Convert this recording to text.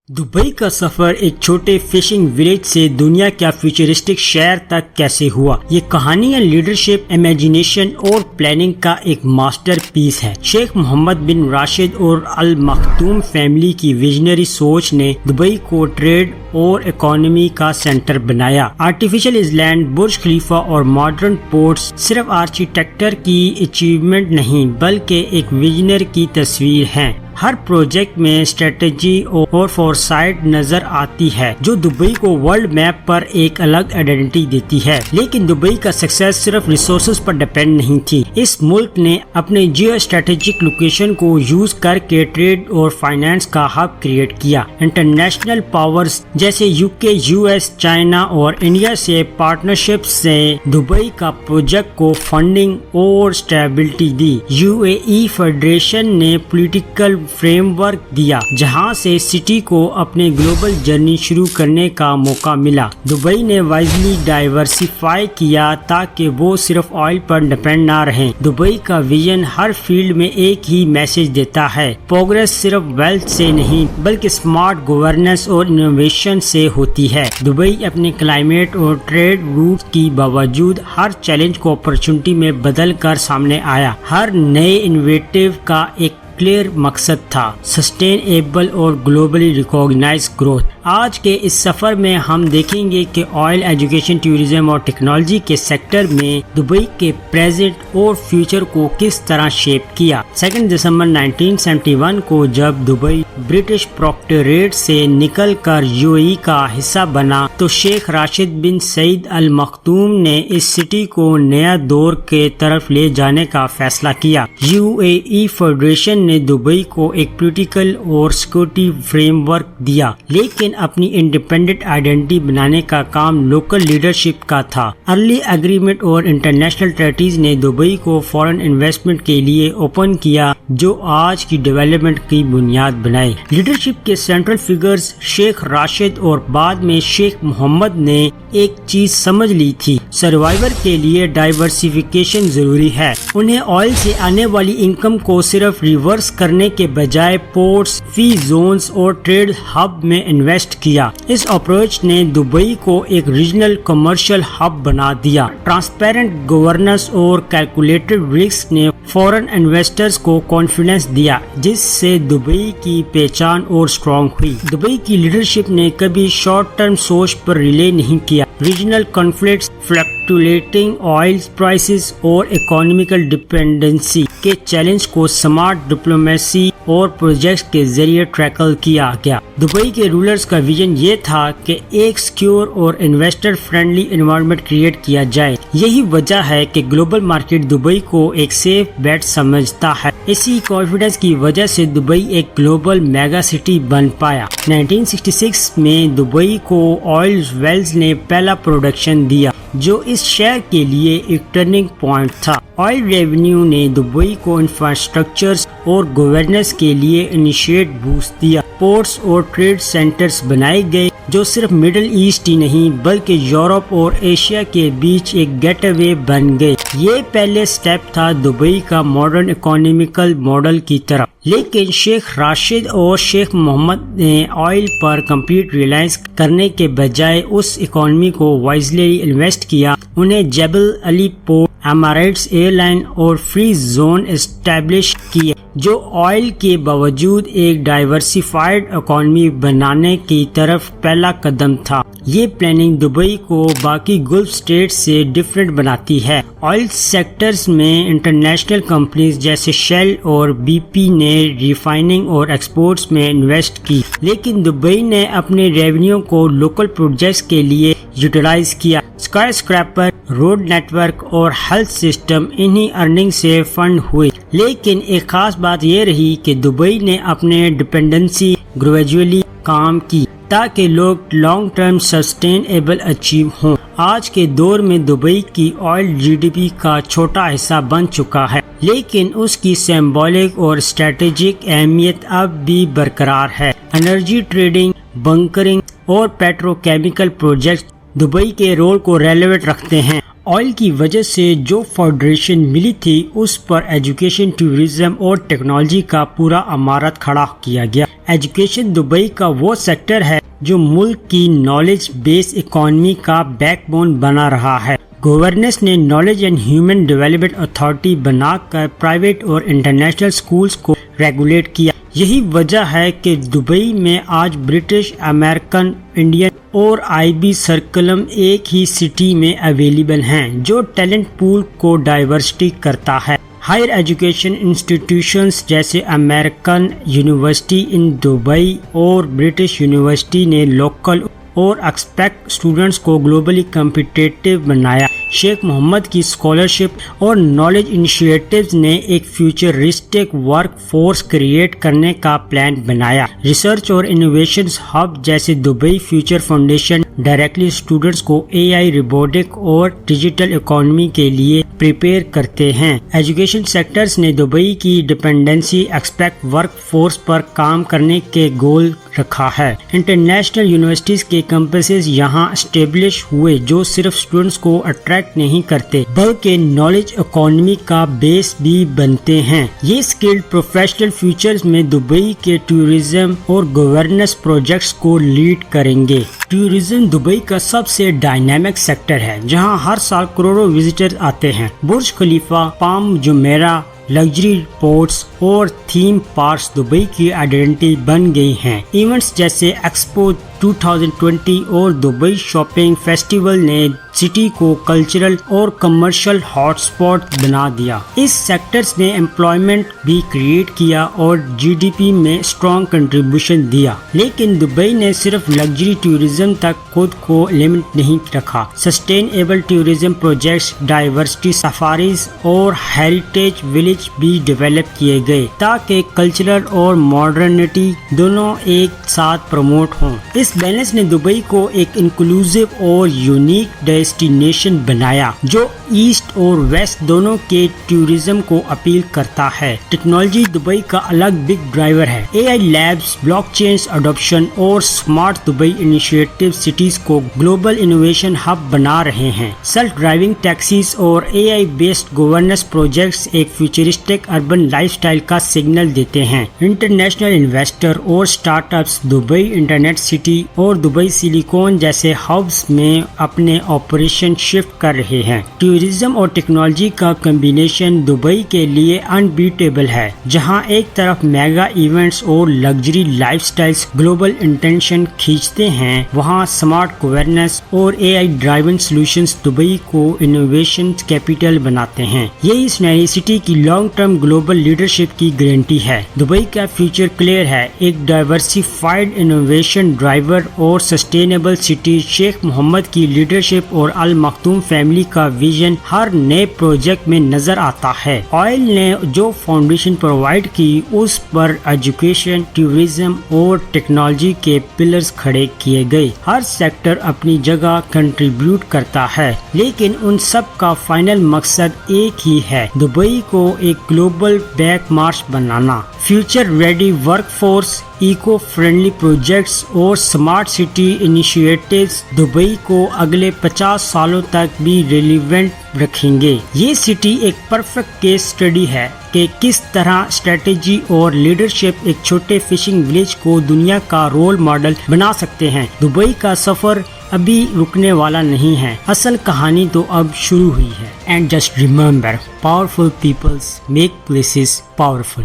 Dubai का सफर एक छोटे फिशिंग विलेज से दुनिया का फ्यूचरिस्टिक शहर तक कैसे हुआ। ये कहानियां लीडरशिप, इमेजिनेशन और प्लानिंग का एक मास्टर पीस है। शेख मोहम्मद बिन राशिद और अल मखदूम फैमिली की विजनरी सोच ने दुबई को ट्रेड और इकोनॉमी का सेंटर बनाया। आर्टिफिशियल आइलैंड, बुर्ज खलीफा और मॉडर्न पोर्ट्स सिर्फ आर्किटेक्चर की अचीवमेंट नहीं बल्कि एक विजनर की तस्वीर है। हर प्रोजेक्ट में स्ट्रेटेजी और फोरसाइट नजर आती है जो दुबई को वर्ल्ड मैप पर एक अलग आइडेंटिटी देती है। लेकिन दुबई का सक्सेस सिर्फ रिसोर्सेज पर डिपेंड नहीं थी। इस मुल्क ने अपने जियो स्ट्रेटेजिक लोकेशन को यूज करके ट्रेड और फाइनेंस का हब क्रिएट किया। इंटरनेशनल पावर्स जैसे यूके, यूएस, चाइना और इंडिया से पार्टनरशिप से दुबई का प्रोजेक्ट को फंडिंग और स्टेबिलिटी दी। यूएई फेडरेशन ने पॉलिटिकल फ्रेमवर्क दिया जहां से सिटी को अपने ग्लोबल जर्नी शुरू करने का मौका मिला। दुबई ने वाइजली डाइवर्सिफाई किया ताकि वो सिर्फ ऑयल पर डिपेंड ना रहें। दुबई का विजन हर फील्ड में एक ही मैसेज देता है, प्रोग्रेस सिर्फ वेल्थ से नहीं बल्कि स्मार्ट गवर्नेंस और इनोवेशन से होती है। दुबई अपने क्लाइमेट और ट्रेड रूट की बावजूद हर चैलेंज को अपॉर्चुनिटी में बदल कर सामने आया। हर नए इनोवेटिव का एक क्लियर मकसद था, सस्टेनेबल और ग्लोबली रिकॉग्नाइज्ड ग्रोथ। आज के इस सफर में हम देखेंगे कि ऑयल, एजुकेशन, टूरिज्म और टेक्नोलॉजी के सेक्टर में दुबई के प्रेजेंट और फ्यूचर को किस तरह शेप किया। 2 दिसंबर 1971 को जब दुबई ब्रिटिश प्रोक्टोरेट से निकलकर यूएई का हिस्सा बना तो शेख राशिद बिन सईद अल मखदूम ने इस सिटी को नया दौर के तरफ ले जाने का फैसला किया। यूएई फेडरेशन ने दुबई को एक पॉलिटिकल और सिक्योरिटी फ्रेमवर्क दिया, लेकिन अपनी इंडिपेंडेंट आइडेंटिटी बनाने का काम लोकल लीडरशिप का था। अर्ली एग्रीमेंट और इंटरनेशनल ट्रेटीज ने दुबई को फॉरेन इन्वेस्टमेंट के लिए ओपन किया जो आज की डेवलपमेंट की बुनियाद बनाए। लीडरशिप के सेंट्रल फिगर्स शेख राशिद और बाद में शेख मोहम्मद ने एक चीज समझ ली थी, सर्वाइवर के लिए डाइवर्सिफिकेशन जरूरी है। उन्हें ऑयल से आने वाली इनकम को सिर्फ रिवर्स करने के बजाय पोर्ट्स, फ्री जोन्स और ट्रेड हब में इन्वेस्ट किया। इस अप्रोच ने दुबई को एक रीजनल कमर्शियल हब बना दिया। ट्रांसपेरेंट गवर्नेंस और कैलकुलेटेड रिस्क ने फॉरेन इन्वेस्टर्स को कॉन्फिडेंस दिया जिससे दुबई की पहचान और स्ट्रॉन्ग हुई। दुबई की लीडरशिप ने कभी शॉर्ट टर्म सोच पर रिले नहीं किया। Regional conflicts, fluctuating oil prices और इकोनॉमिकल डिपेंडेंसी के चैलेंज को स्मार्ट डिप्लोमेसी और प्रोजेक्ट्स के जरिए टैकल किया गया। दुबई के रूलर्स का विजन ये था कि एक सिक्योर और इन्वेस्टर फ्रेंडली एनवायरनमेंट क्रिएट किया जाए। यही वजह है कि ग्लोबल मार्केट दुबई को एक सेफ बेट समझता है। इसी कॉन्फिडेंस की वजह से दुबई एक ग्लोबल मेगा सिटी बन पाया। 1966 में दुबई को ऑयल वेल्स ने पहला प्रोडक्शन दिया जो इस शहर के लिए एक टर्निंग पॉइंट था। ऑयल रेवेन्यू ने दुबई को इंफ्रास्ट्रक्चर्स और गवर्नेंस के लिए इनिशिएट बूस्ट दिया। पोर्ट्स और ट्रेड सेंटर्स बनाए गए जो सिर्फ मिडिल ईस्ट ही नहीं बल्कि यूरोप और एशिया के बीच एक गेटवे बन गए। ये पहले स्टेप था दुबई का मॉडर्न इकोनॉमिकल मॉडल की तरफ। लेकिन शेख राशिद और शेख मोहम्मद ने ऑयल पर कंप्लीट रिलायंस करने के बजाय उस इकोनॉमी को वाइजली इन्वेस्ट किया। उन्हें जेबल अली पोर्ट, एमिरेट्स एयरलाइन और फ्री जोन एस्टेब्लिश किए जो ऑयल के बावजूद एक डाइवर्सिफाइड इकोनॉमी बनाने की तरफ पहला कदम था। ये प्लानिंग दुबई को बाकी गल्फ स्टेट्स से डिफरेंट बनाती है। ऑयल सेक्टर्स में इंटरनेशनल कंपनीज जैसे शेल और बीपी ने रिफाइनिंग और एक्सपोर्ट्स में इन्वेस्ट की, लेकिन दुबई ने अपने रेवेन्यू को लोकल प्रोजेक्ट्स के लिए यूटिलाइज किया। स्काई स्क्रैपर, रोड नेटवर्क और हेल्थ सिस्टम इन्हीं अर्निंग से फंड हुए। लेकिन एक खास बात यह रही कि दुबई ने अपने डिपेंडेंसी ग्रेजुअली काम की ताकि लोग लॉन्ग टर्म सस्टेनेबल अचीव हों। आज के दौर में दुबई की ऑयल जीडीपी का छोटा हिस्सा बन चुका है, लेकिन उसकी सिंबॉलिक और स्ट्रेटेजिक अहमियत अब भी बरकरार है। एनर्जी ट्रेडिंग, बंकरिंग और पेट्रोकेमिकल प्रोजेक्ट दुबई के रोल को रेलेवेंट रखते हैं। ऑयल की वजह से जो फाउंडेशन मिली थी उस पर एजुकेशन, टूरिज्म और टेक्नोलॉजी का पूरा इमारत खड़ा किया गया। ایجوکیشن دبئی کا وہ سیکٹر ہے جو ملک کی نالج بیس اکانومی کا بیک بون بنا رہا ہے۔ گورننس نے knowledge and human development authority بنا کر پرائیویٹ اور انٹرنیشنل سکولز کو ریگولیٹ کیا۔ یہی وجہ ہے کہ دبئی میں آج برٹش، امریکن، انڈین اور IB سرکلم ایک ہی سٹی میں اویلیبل ہیں، جو ٹیلنٹ پول کو ڈائیورسٹی کرتا ہے۔ ہائر ایجوکیشن انسٹیٹیوشنز جیسے امریکن یونیورسٹی ان دبئی اور برٹش یونیورسٹی نے لوکل اور ایکسپیکٹ اسٹوڈنٹس کو گلوبلی کمپیٹیٹیو بنایا۔ شیخ محمد کی اسکالرشپ اور نالج انیشیٹیوز نے ایک فیوچرسٹک ورک فورس کریٹ کرنے کا پلان بنایا۔ ریسرچ اور انوویشنز ہب جیسے Dubai future foundation directly students کو AI، روبوٹک اور ڈیجیٹل اکانومی کے لیے پریپیئر کرتے ہیں۔ ایجوکیشن سیکٹرز نے دبئی کی ڈپینڈنسی ایکسپیکٹ ورک فورس پر کام کرنے کے گول رکھا ہے۔ انٹرنیشنل یونیورسٹیز کے کیمپسز یہاں اسٹیبلش ہوئے جو صرف اسٹوڈنٹس کو اٹریکٹ نہیں کرتے بلکہ نالج اکانومی کا بیس بھی بنتے ہیں۔ یہ اسکلڈ پروفیشنل فیوچرز میں دبئی کے ٹورزم اور گورننس پروجیکٹس کو لیڈ کریں گے۔ ٹورزم دبئی کا سب سے ڈائنامک سیکٹر ہے جہاں ہر سال کروڑوں وزٹر آتے ہیں۔ برج خلیفہ، پام جمیرہ، لگژری پورٹس اور تھیم پارکس دبئی کی آئیڈینٹی بن گئی ہیں۔ ایونٹس جیسے ایکسپو 2020 اور دبئی شاپنگ فیسٹیول نے سٹی کو کلچرل اور کمرشل ہاٹ اسپاٹ بنا دیا۔ اس سیکٹرز نے امپلائمنٹ بھی کریٹ کیا اور GDP میں اسٹرانگ کنٹریبیوشن دیا۔ لیکن دبئی نے صرف لگژری ٹورزم تک خود کو لمٹ نہیں رکھا۔ سسٹینیبل ٹورزم پروجیکٹس، ڈائیورسٹی سفاریز اور ہیریٹیج ولیج بھی ڈیولپ کیے گئے تاکہ کلچرل اور ماڈرنٹی دونوں ایک ساتھ پروموٹ ہوں۔ اس بیلنس نے دبئی کو ایک انکلوسیو اور یونیک ڈیسٹینیشن بنایا جو ایسٹ اور ویسٹ دونوں کے ٹورزم کو اپیل کرتا ہے۔ ٹیکنالوجی دبئی کا الگ بگ ڈرائیور ہے۔ AI labs, block chains adoption اور اسمارٹ دبئی انیشیٹو سٹیز کو گلوبل انوویشن ہب بنا رہے ہیں۔ سیلف ڈرائیونگ ٹیکسیز اور AI بیسڈ گورننس پروجیکٹس ایک فیوچرسٹک اربن لائف سٹائل کا سگنل دیتے ہیں۔ انٹرنیشنل انویسٹر اور startups Dubai internet city اور دبئی سلیکون جیسے ہبس میں اپنے آپریشن شفٹ کر رہے ہیں۔ ٹورزم اور ٹیکنالوجی کا کمبینیشن دبئی کے لیے انبیٹیبل ہے، جہاں ایک طرف میگا ایونٹس اور luxury life styles global intention کھینچتے ہیں، وہاں اسمارٹ گورننس اور AI ڈرائیون سولوشنز دبئی کو انوویشن کیپٹل بناتے ہیں۔ یہ اس نئی سٹی کی لانگ ٹرم گلوبل لیڈرشپ کی گارنٹی ہے۔ دبئی کا فیوچر کلیئر ہے، ایک ڈائیورسفائیڈ انوویشن ڈرائیور اور سسٹینیبل سٹی۔ شیخ محمد کی لیڈرشپ اور المختوم فیملی کا ویژن ہر نئے پروجیکٹ میں نظر آتا ہے۔ آئل نے جو فاؤنڈیشن پرووائڈ کی اس پر ایجوکیشن، ٹورزم اور ٹیکنالوجی کے پلرز کھڑے کیے گئے۔ ہر سیکٹر اپنی جگہ کنٹریبیوٹ کرتا ہے، لیکن ان سب کا فائنل مقصد ایک ہی ہے، دبئی کو ایک گلوبل بیک مارچ بنانا۔ Future ready workforce, eco friendly projects اور سمارٹ سٹی انیشیٹیوز دبئی کو اگلے 50 سالوں تک بھی ریلیونٹ رکھیں گے۔ یہ سٹی ایک پرفیکٹ کیس اسٹڈی ہے کہ کس طرح اسٹریٹجی اور لیڈرشپ ایک چھوٹے فشنگ ولیج کو دنیا کا رول ماڈل بنا سکتے ہیں۔ دبئی کا سفر ابھی رکنے والا نہیں ہے، اصل کہانی تو اب شروع ہوئی ہے۔ And just remember, powerful peoples make places powerful.